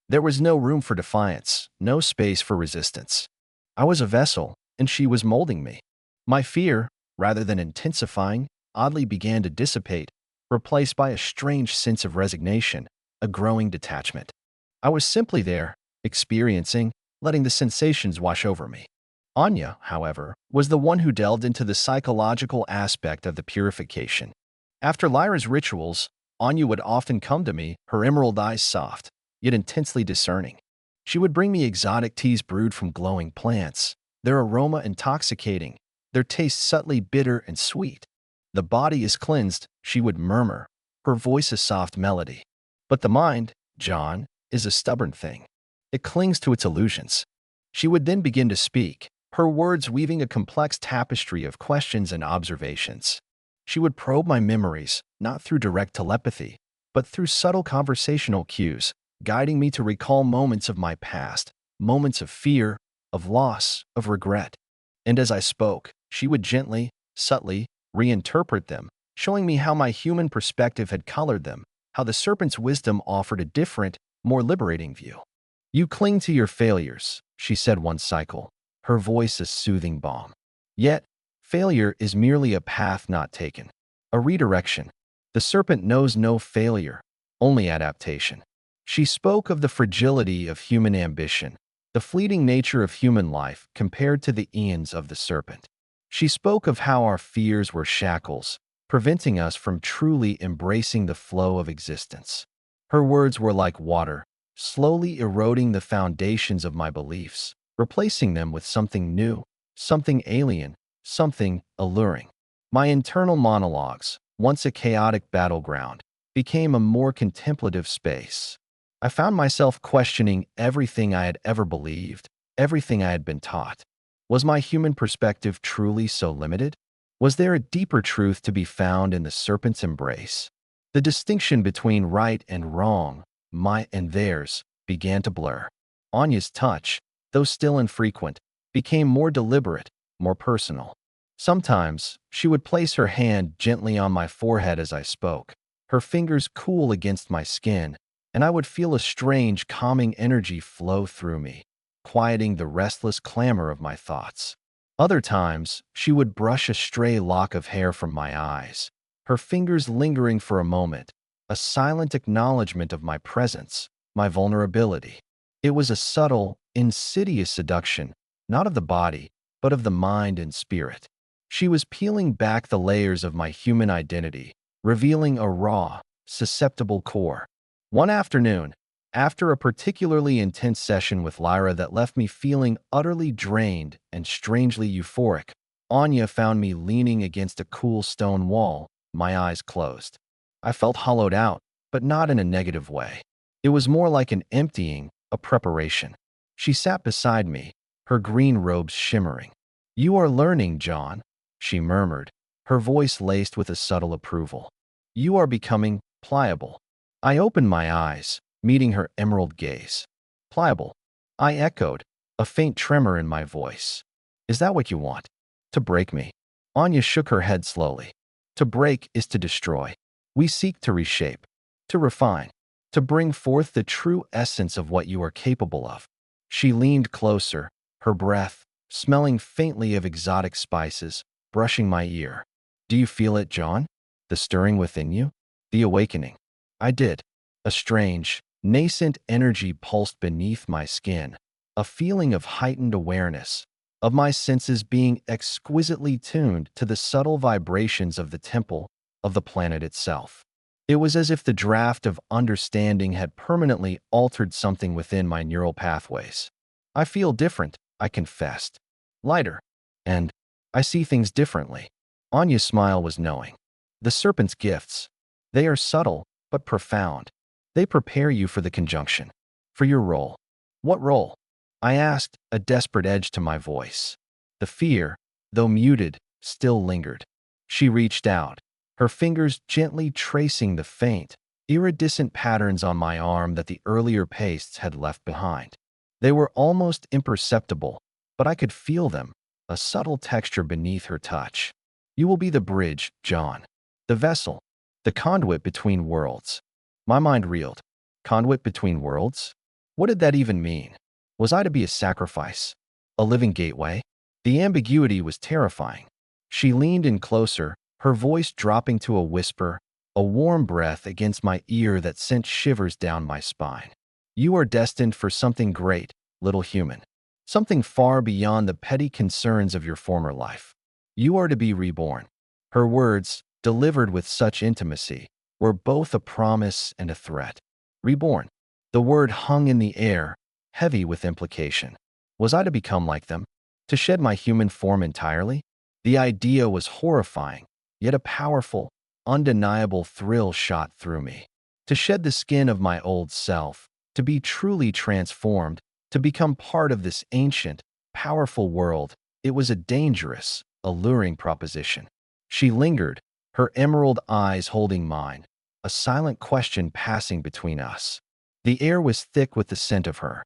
Speaker 1: There was no room for defiance, no space for resistance. I was a vessel, and she was molding me. My fear, rather than intensifying, oddly began to dissipate, replaced by a strange sense of resignation, a growing detachment. I was simply there, experiencing, letting the sensations wash over me. Anya, however, was the one who delved into the psychological aspect of the purification. After Lyra's rituals, Anya would often come to me, her emerald eyes soft, yet intensely discerning. She would bring me exotic teas brewed from glowing plants, their aroma intoxicating, their taste subtly bitter and sweet. "The body is cleansed," she would murmur, her voice a soft melody. "But the mind, John, is a stubborn thing. It clings to its illusions." She would then begin to speak, her words weaving a complex tapestry of questions and observations. She would probe my memories, not through direct telepathy, but through subtle conversational cues, guiding me to recall moments of my past, moments of fear, of loss, of regret. And as I spoke, she would gently, subtly, reinterpret them, showing me how my human perspective had colored them, how the serpent's wisdom offered a different, more liberating view. "You cling to your failures," she said one cycle, her voice a soothing balm. "Yet, failure is merely a path not taken, a redirection. The serpent knows no failure, only adaptation." She spoke of the fragility of human ambition, the fleeting nature of human life compared to the eons of the serpent. She spoke of how our fears were shackles, preventing us from truly embracing the flow of existence. Her words were like water, slowly eroding the foundations of my beliefs, replacing them with something new, something alien, something alluring. My internal monologues, once a chaotic battleground, became a more contemplative space. I found myself questioning everything I had ever believed, everything I had been taught. Was my human perspective truly so limited? Was there a deeper truth to be found in the serpent's embrace? The distinction between right and wrong, my and theirs, began to blur. Anya's touch, though still infrequent, became more deliberate, more personal. Sometimes, she would place her hand gently on my forehead as I spoke, her fingers cool against my skin, and I would feel a strange, calming energy flow through me, quieting the restless clamor of my thoughts. Other times, she would brush a stray lock of hair from my eyes, her fingers lingering for a moment, a silent acknowledgement of my presence, my vulnerability. It was a subtle, insidious seduction, not of the body, but of the mind and spirit. She was peeling back the layers of my human identity, revealing a raw, susceptible core. One afternoon, after a particularly intense session with Lyra that left me feeling utterly drained and strangely euphoric, Anya found me leaning against a cool stone wall, my eyes closed. I felt hollowed out, but not in a negative way. It was more like an emptying, a preparation. She sat beside me, her green robes shimmering. "You are learning, John," she murmured, her voice laced with a subtle approval. "You are becoming pliable." I opened my eyes, meeting her emerald gaze. "Pliable," I echoed, a faint tremor in my voice. "Is that what you want? To break me?" Anya shook her head slowly. "To break is to destroy. We seek to reshape, to refine, to bring forth the true essence of what you are capable of." She leaned closer, her breath, smelling faintly of exotic spices, brushing my ear. "Do you feel it, John? The stirring within you? The awakening?" I did. A strange, nascent energy pulsed beneath my skin, a feeling of heightened awareness, of my senses being exquisitely tuned to the subtle vibrations of the temple, of the planet itself. It was as if the draft of understanding had permanently altered something within my neural pathways. "I feel different," I confessed. "Lighter. And I see things differently." Anya's smile was knowing. "The serpent's gifts. They are subtle, but profound. They prepare you for the conjunction, for your role." "What role?" I asked, a desperate edge to my voice. The fear, though muted, still lingered. She reached out, her fingers gently tracing the faint, iridescent patterns on my arm that the earlier pastes had left behind. They were almost imperceptible, but I could feel them, a subtle texture beneath her touch. You will be the bridge, John. The vessel. The conduit between worlds. My mind reeled. Conduit between worlds? What did that even mean? Was I to be a sacrifice? A living gateway? The ambiguity was terrifying. She leaned in closer, her voice dropping to a whisper, a warm breath against my ear that sent shivers down my spine. You are destined for something great, little human. Something far beyond the petty concerns of your former life. You are to be reborn. Her words, delivered with such intimacy, were both a promise and a threat. Reborn. The word hung in the air, heavy with implication. Was I to become like them? To shed my human form entirely? The idea was horrifying, yet a powerful, undeniable thrill shot through me. To shed the skin of my old self, to be truly transformed, to become part of this ancient, powerful world, it was a dangerous, alluring proposition. She lingered, her emerald eyes holding mine, a silent question passing between us. The air was thick with the scent of her,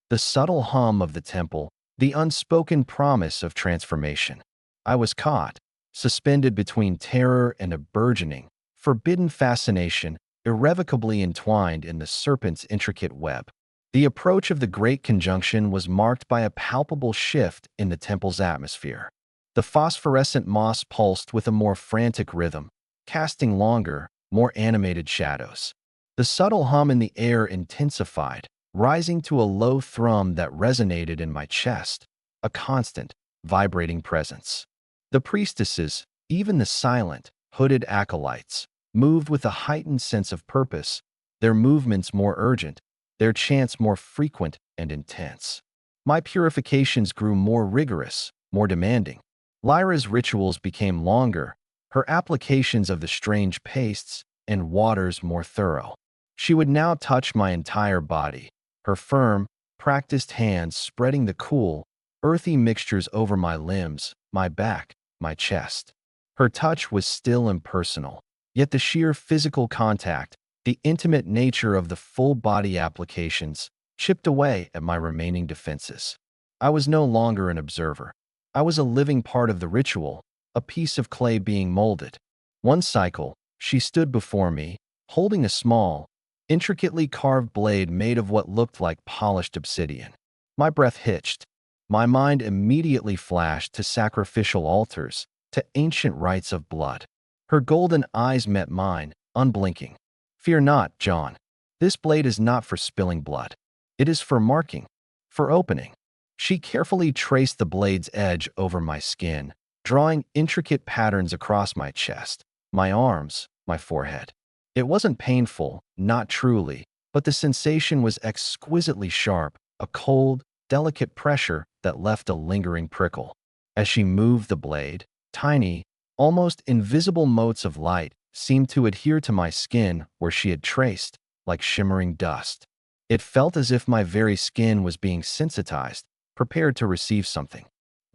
Speaker 1: the subtle hum of the temple, the unspoken promise of transformation. I was caught, suspended between terror and a burgeoning, forbidden fascination, irrevocably entwined in the serpent's intricate web. The approach of the Great Conjunction was marked by a palpable shift in the temple's atmosphere. The phosphorescent moss pulsed with a more frantic rhythm, casting longer, more animated shadows. The subtle hum in the air intensified, rising to a low thrum that resonated in my chest, a constant, vibrating presence. The priestesses, even the silent, hooded acolytes, moved with a heightened sense of purpose, their movements more urgent, their chants more frequent and intense. My purifications grew more rigorous, more demanding. Lyra's rituals became longer, her applications of the strange pastes and waters more thorough. She would now touch my entire body, her firm, practiced hands spreading the cool, earthy mixtures over my limbs, my back, my chest. Her touch was still impersonal, yet the sheer physical contact, the intimate nature of the full-body applications, chipped away at my remaining defenses. I was no longer an observer. I was a living part of the ritual, a piece of clay being molded. One cycle, she stood before me, holding a small, intricately carved blade made of what looked like polished obsidian. My breath hitched. My mind immediately flashed to sacrificial altars, to ancient rites of blood. Her golden eyes met mine, unblinking. Fear not, John. This blade is not for spilling blood. It is for marking, for opening. She carefully traced the blade's edge over my skin, drawing intricate patterns across my chest, my arms, my forehead. It wasn't painful, not truly, but the sensation was exquisitely sharp, a cold, delicate pressure that left a lingering prickle. As she moved the blade, tiny, almost invisible motes of light seemed to adhere to my skin where she had traced, like shimmering dust. It felt as if my very skin was being sensitized, prepared to receive something.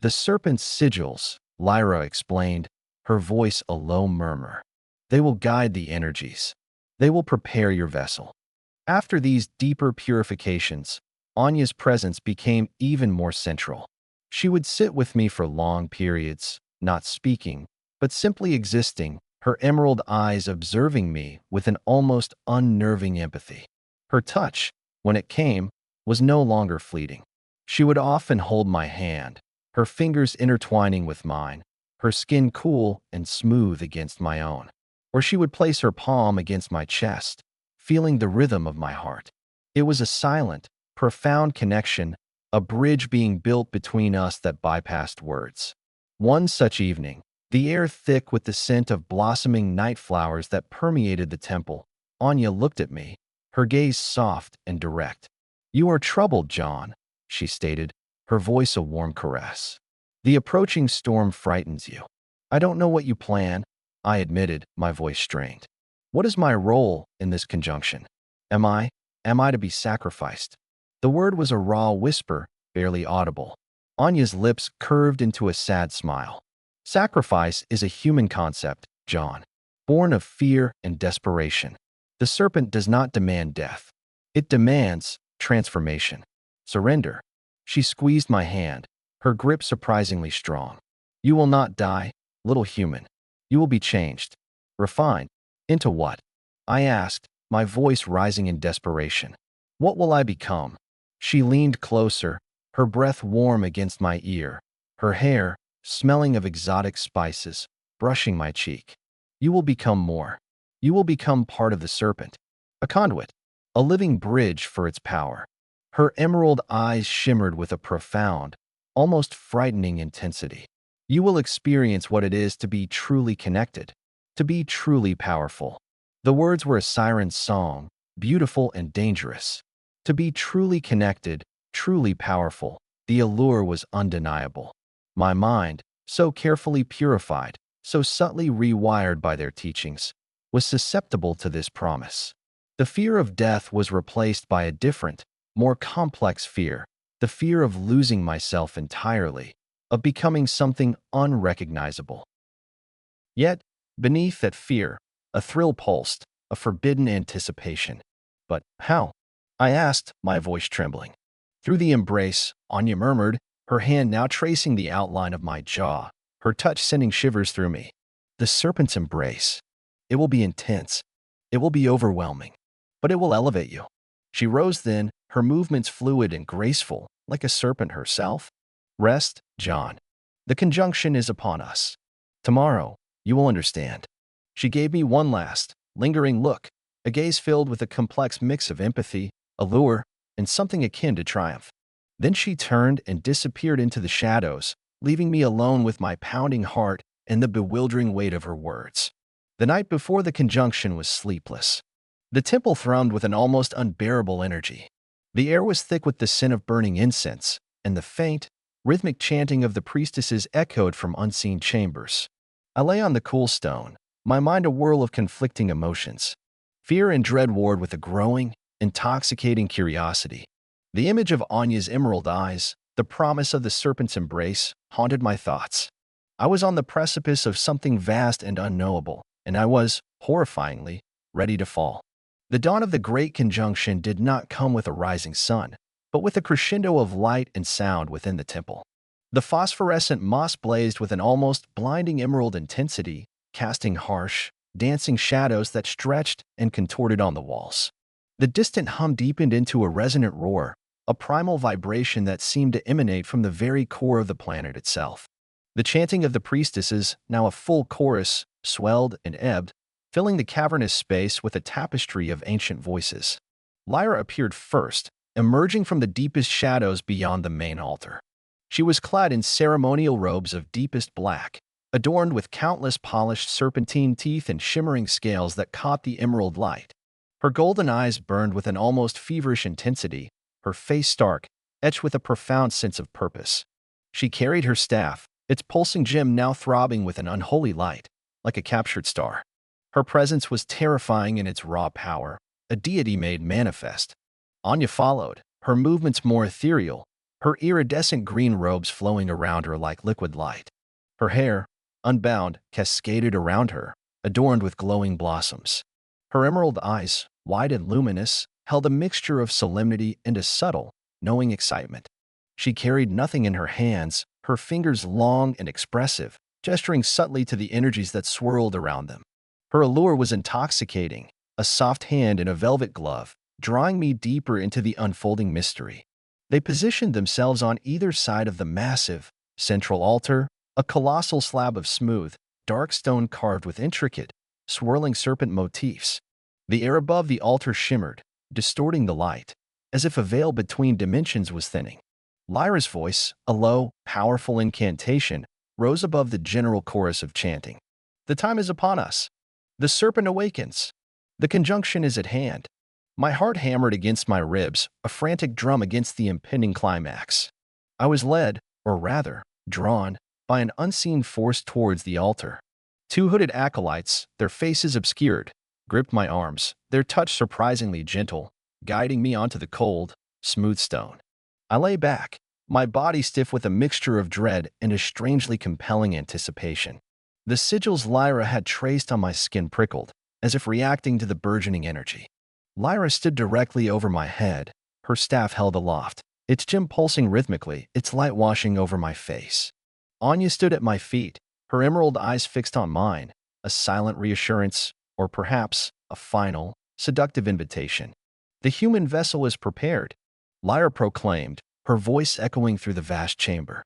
Speaker 1: The serpent's sigils, Lyra explained, her voice a low murmur. They will guide the energies. They will prepare your vessel. After these deeper purifications, Anya's presence became even more central. She would sit with me for long periods, not speaking, but simply existing, her emerald eyes observing me with an almost unnerving empathy. Her touch, when it came, was no longer fleeting. She would often hold my hand, her fingers intertwining with mine, her skin cool and smooth against my own. Or she would place her palm against my chest, feeling the rhythm of my heart. It was a silent, profound connection, a bridge being built between us that bypassed words. One such evening, the air thick with the scent of blossoming night flowers that permeated the temple, Anya looked at me, her gaze soft and direct. "You are troubled, John," she stated, her voice a warm caress. "The approaching storm frightens you. I don't know what you plan," I admitted, my voice strained. "What is my role in this conjunction? Am I to be sacrificed?" The word was a raw whisper, barely audible. Anya's lips curved into a sad smile. Sacrifice is a human concept, John, born of fear and desperation. The serpent does not demand death. It demands transformation. Surrender. She squeezed my hand, her grip surprisingly strong. You will not die, little human. You will be changed. Refined. Into what? I asked, my voice rising in desperation. What will I become? She leaned closer, her breath warm against my ear, her hair, smelling of exotic spices, brushing my cheek. You will become more. You will become part of the serpent, a conduit, a living bridge for its power. Her emerald eyes shimmered with a profound, almost frightening intensity. You will experience what it is to be truly connected, to be truly powerful. The words were a siren's song, beautiful and dangerous. To be truly connected, truly powerful, the allure was undeniable. My mind, so carefully purified, so subtly rewired by their teachings, was susceptible to this promise. The fear of death was replaced by a different, more complex fear, the fear of losing myself entirely, of becoming something unrecognizable. Yet, beneath that fear, a thrill pulsed, a forbidden anticipation. But how? I asked, my voice trembling. Through the embrace, Anya murmured, her hand now tracing the outline of my jaw, her touch sending shivers through me. The serpent's embrace. It will be intense. It will be overwhelming. But it will elevate you. She rose then, her movements fluid and graceful, like a serpent herself. Rest, John. The conjunction is upon us. Tomorrow, you will understand. She gave me one last, lingering look, a gaze filled with a complex mix of empathy, allure, and something akin to triumph. Then she turned and disappeared into the shadows, leaving me alone with my pounding heart and the bewildering weight of her words. The night before the conjunction was sleepless. The temple thrummed with an almost unbearable energy. The air was thick with the scent of burning incense, and the faint, rhythmic chanting of the priestesses echoed from unseen chambers. I lay on the cool stone, my mind a whirl of conflicting emotions. Fear and dread warred with a growing, intoxicating curiosity. The image of Anya's emerald eyes, the promise of the serpent's embrace, haunted my thoughts. I was on the precipice of something vast and unknowable, and I was, horrifyingly, ready to fall. The dawn of the great conjunction did not come with a rising sun, but with a crescendo of light and sound within the temple. The phosphorescent moss blazed with an almost blinding emerald intensity, casting harsh, dancing shadows that stretched and contorted on the walls. The distant hum deepened into a resonant roar, a primal vibration that seemed to emanate from the very core of the planet itself. The chanting of the priestesses, now a full chorus, swelled and ebbed, filling the cavernous space with a tapestry of ancient voices. Lyra appeared first, emerging from the deepest shadows beyond the main altar. She was clad in ceremonial robes of deepest black, adorned with countless polished serpentine teeth and shimmering scales that caught the emerald light. Her golden eyes burned with an almost feverish intensity, her face stark, etched with a profound sense of purpose. She carried her staff, its pulsing gem now throbbing with an unholy light, like a captured star. Her presence was terrifying in its raw power, a deity made manifest. Anya followed, her movements more ethereal, her iridescent green robes flowing around her like liquid light. Her hair, unbound, cascaded around her, adorned with glowing blossoms. Her emerald eyes, wide and luminous, held a mixture of solemnity and a subtle, knowing excitement. She carried nothing in her hands, her fingers long and expressive, gesturing subtly to the energies that swirled around them. Her allure was intoxicating, a soft hand in a velvet glove, drawing me deeper into the unfolding mystery. They positioned themselves on either side of the massive, central altar, a colossal slab of smooth, dark stone carved with intricate, swirling serpent motifs. The air above the altar shimmered, distorting the light, as if a veil between dimensions was thinning. Lyra's voice, a low, powerful incantation, rose above the general chorus of chanting. The time is upon us. The serpent awakens. The conjunction is at hand. My heart hammered against my ribs, a frantic drum against the impending climax. I was led, or rather, drawn, by an unseen force towards the altar. Two hooded acolytes, their faces obscured, gripped my arms, their touch surprisingly gentle, guiding me onto the cold, smooth stone. I lay back, my body stiff with a mixture of dread and a strangely compelling anticipation. The sigils Lyra had traced on my skin prickled, as if reacting to the burgeoning energy. Lyra stood directly over my head, her staff held aloft, its gem pulsing rhythmically, its light washing over my face. Anya stood at my feet, her emerald eyes fixed on mine, a silent reassurance, or perhaps a final, seductive invitation. "The human vessel is prepared," Lyra proclaimed, her voice echoing through the vast chamber.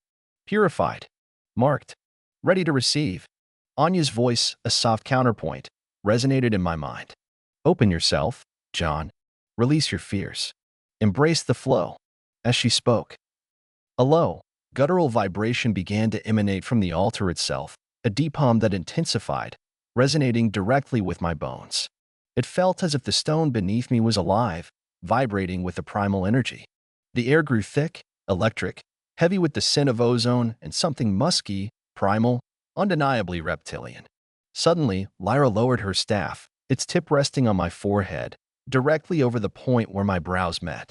Speaker 1: "Purified, marked, ready to receive." Anya's voice, a soft counterpoint, resonated in my mind. "Open yourself, John. Release your fears. Embrace the flow." As she spoke, a low, guttural vibration began to emanate from the altar itself, a deep hum that intensified, resonating directly with my bones. It felt as if the stone beneath me was alive, vibrating with a primal energy. The air grew thick, electric, heavy with the scent of ozone and something musky, primal, undeniably reptilian. Suddenly, Lyra lowered her staff, its tip resting on my forehead, directly over the point where my brows met.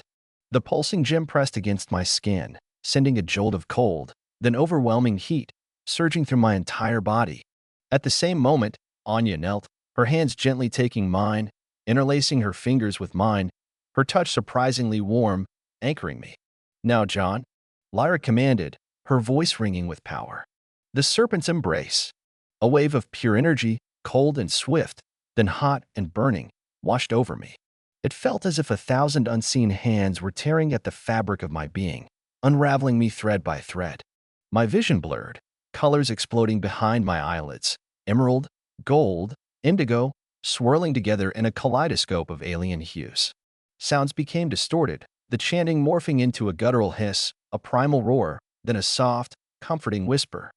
Speaker 1: The pulsing gem pressed against my skin, sending a jolt of cold, then overwhelming heat, surging through my entire body. At the same moment, Anya knelt, her hands gently taking mine, interlacing her fingers with mine, her touch surprisingly warm, anchoring me. "Now, John," Lyra commanded, her voice ringing with power. The serpent's embrace. A wave of pure energy, cold and swift, then hot and burning, washed over me. It felt as if 1,000 unseen hands were tearing at the fabric of my being, unraveling me thread by thread. My vision blurred, colors exploding behind my eyelids, emerald, gold, indigo, swirling together in a kaleidoscope of alien hues. Sounds became distorted, the chanting morphing into a guttural hiss, a primal roar, then a soft, comforting whisper.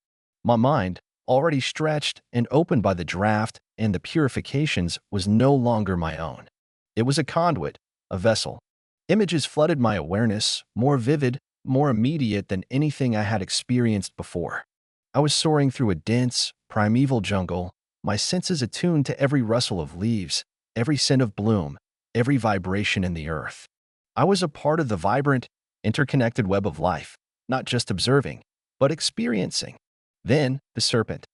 Speaker 1: My mind, already stretched and opened by the draft and the purifications, was no longer my own. It was a conduit, a vessel. Images flooded my awareness, more vivid, more immediate than anything I had experienced before. I was soaring through a dense, primeval jungle, my senses attuned to every rustle of leaves, every scent of bloom, every vibration in the earth. I was a part of the vibrant, interconnected web of life, not just observing, but experiencing. Then, the serpent.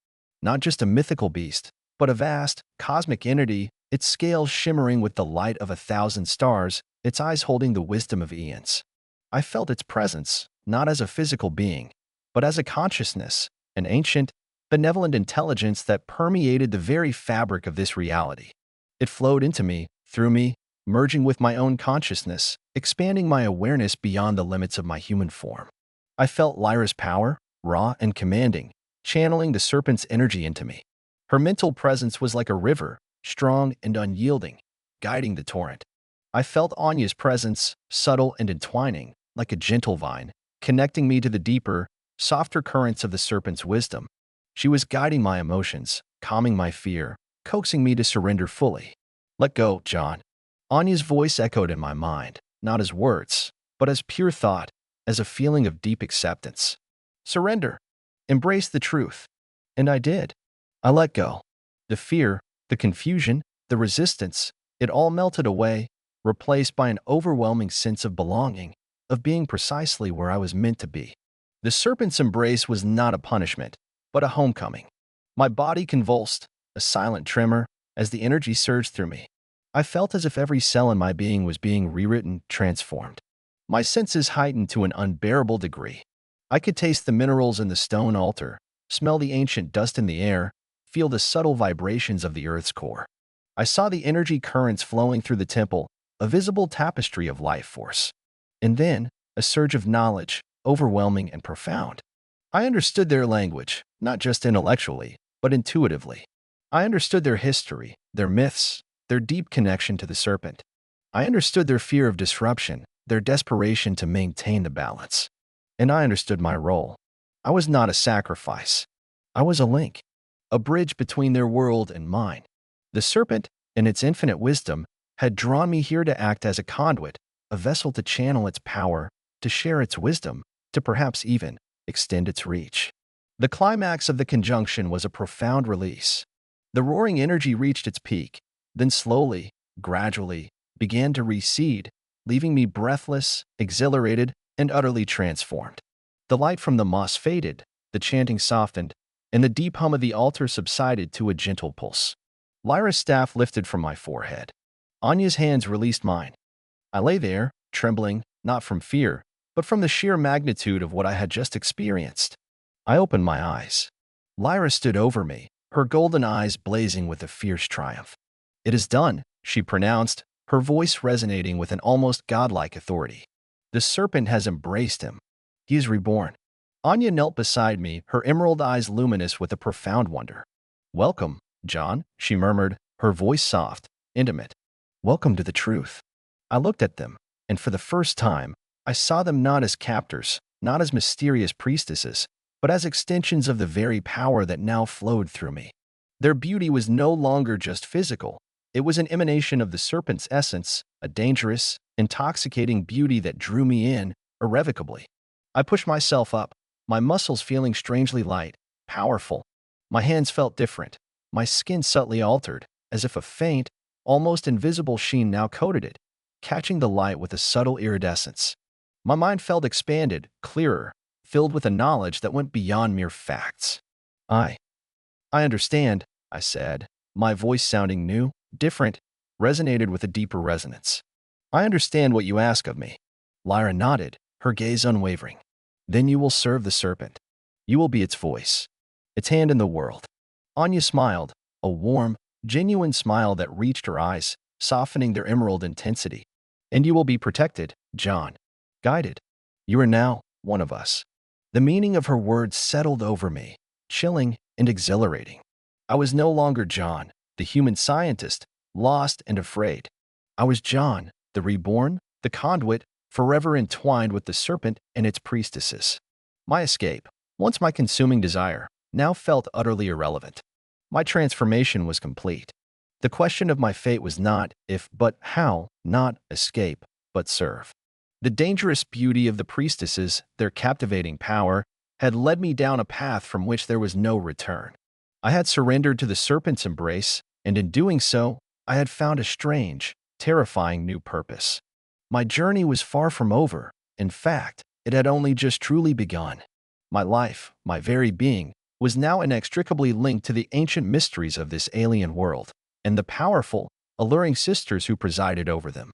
Speaker 1: Not just a mythical beast, but a vast, cosmic entity, its scales shimmering with the light of 1,000 stars, its eyes holding the wisdom of eons. I felt its presence, not as a physical being, but as a consciousness, an ancient, benevolent intelligence that permeated the very fabric of this reality. It flowed into me, through me, merging with my own consciousness, expanding my awareness beyond the limits of my human form. I felt Lyra's power, raw and commanding, channeling the serpent's energy into me. Her mental presence was like a river, strong and unyielding, guiding the torrent. I felt Anya's presence, subtle and entwining, like a gentle vine, connecting me to the deeper, softer currents of the serpent's wisdom. She was guiding my emotions, calming my fear, coaxing me to surrender fully. "Let go, John." Anya's voice echoed in my mind, not as words, but as pure thought, as a feeling of deep acceptance. "Surrender. Embrace the truth." And I did. I let go. The fear, the confusion, the resistance, it all melted away, replaced by an overwhelming sense of belonging, of being precisely where I was meant to be. The serpent's embrace was not a punishment, but a homecoming. My body convulsed, a silent tremor, as the energy surged through me. I felt as if every cell in my being was being rewritten, transformed. My senses heightened to an unbearable degree. I could taste the minerals in the stone altar, smell the ancient dust in the air, feel the subtle vibrations of the earth's core. I saw the energy currents flowing through the temple, a visible tapestry of life force. And then, a surge of knowledge, overwhelming and profound. I understood their language, not just intellectually, but intuitively. I understood their history, their myths, their deep connection to the serpent. I understood their fear of disruption, their desperation to maintain the balance. And I understood my role. I was not a sacrifice. I was a link, a bridge between their world and mine. The serpent, in its infinite wisdom, had drawn me here to act as a conduit, a vessel to channel its power, to share its wisdom, to perhaps even extend its reach. The climax of the conjunction was a profound release. The roaring energy reached its peak, then slowly, gradually, began to recede, leaving me breathless, exhilarated, and utterly transformed. The light from the moss faded, the chanting softened, and the deep hum of the altar subsided to a gentle pulse. Lyra's staff lifted from my forehead. Anya's hands released mine. I lay there, trembling, not from fear, but from the sheer magnitude of what I had just experienced. I opened my eyes. Lyra stood over me, her golden eyes blazing with a fierce triumph. "It is done," she pronounced, her voice resonating with an almost godlike authority. "The serpent has embraced him. He is reborn." Anya knelt beside me, her emerald eyes luminous with a profound wonder. "Welcome, John," she murmured, her voice soft, intimate. "Welcome to the truth." I looked at them, and for the first time, I saw them not as captors, not as mysterious priestesses, but as extensions of the very power that now flowed through me. Their beauty was no longer just physical. It was an emanation of the serpent's essence, a dangerous, intoxicating beauty that drew me in irrevocably. I pushed myself up, my muscles feeling strangely light, powerful. My hands felt different, my skin subtly altered, as if a faint, almost invisible sheen now coated it, catching the light with a subtle iridescence. My mind felt expanded, clearer, filled with a knowledge that went beyond mere facts. I understand," I said, my voice sounding new, different, resonated with a deeper resonance. "I understand what you ask of me." Lyra nodded, her gaze unwavering. "Then you will serve the serpent. You will be its voice, its hand in the world." Anya smiled, a warm, genuine smile that reached her eyes, softening their emerald intensity. "And you will be protected, John. Guided. You are now one of us." The meaning of her words settled over me, chilling and exhilarating. I was no longer John, the human scientist, lost and afraid. I was John, the reborn, the conduit, forever entwined with the serpent and its priestesses. My escape, once my consuming desire, now felt utterly irrelevant. My transformation was complete. The question of my fate was not if but how, not escape, but serve. The dangerous beauty of the priestesses, their captivating power, had led me down a path from which there was no return. I had surrendered to the serpent's embrace, and in doing so, I had found a strange, terrifying new purpose. My journey was far from over. In fact, it had only just truly begun. My life, my very being, was now inextricably linked to the ancient mysteries of this alien world, and the powerful, alluring sisters who presided over them.